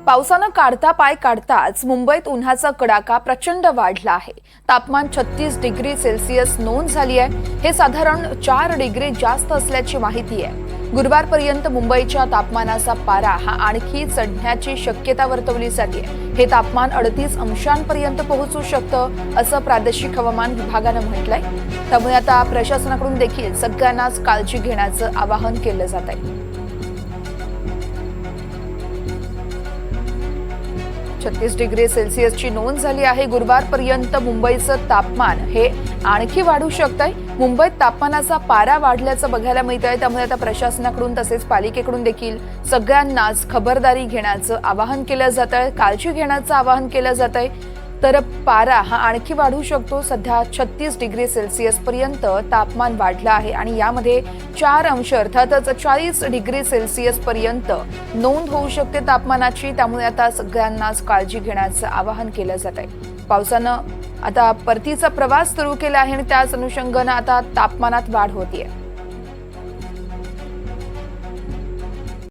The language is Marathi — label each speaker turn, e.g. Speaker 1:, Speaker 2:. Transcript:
Speaker 1: पावसानं काढता पाय काढताच मुंबईत उन्हाचा कडाका प्रचंड वाढला आहे। तापमान 36 डिग्री सेल्सिअस नोंद झाली आहे। हे साधारण 4 डिग्री जास्त असल्याची माहिती आहे। गुरुवारपर्यंत मुंबईच्या तापमानाचा पारा हा आणखी चढण्याची शक्यता वर्तवली जाते। हे तापमान 38 अंशांपर्यंत पोहोचू शकतं असं प्रादेशिक हवामान विभागानं म्हटलंय। त्यामुळे आता प्रशासनाकडून देखील सगळ्यांनाच काळजी घेण्याचं आवाहन केलं जात आहे। 36 डिग्री सेल्सिअसची नोंद झाली आहे। गुरुवारपर्यंत मुंबईचं तापमान हे आणखी वाढू शकतंय। मुंबईत तापमानाचा पारा वाढल्याचं बघायला मिळतंय। त्यामुळे आता प्रशासनाकडून तसेच पालिकेकडून देखील सगळ्यांनाच खबरदारी घेण्याचं आवाहन केलं जातंय, काळजी घेण्याचं आवाहन केलं जातंय। तर पारा हा आणखी वाढू शकतो। सध्या 36 डिग्री सेल्सिअस पर्यंत तापमान वाढलं आहे आणि यामध्ये 4 अंश अर्थातच 40 डिग्री सेल्सिअस पर्यंत नोंद होऊ शकते तापमानाची। त्यामुळे आता सगळ्यांनाच काळजी घेण्याचं आवाहन केलं जात आहे। पावसानं आता परतीचा प्रवास सुरू केला आहे आणि त्याच अनुषंगानं आता तापमानात वाढ होतीये।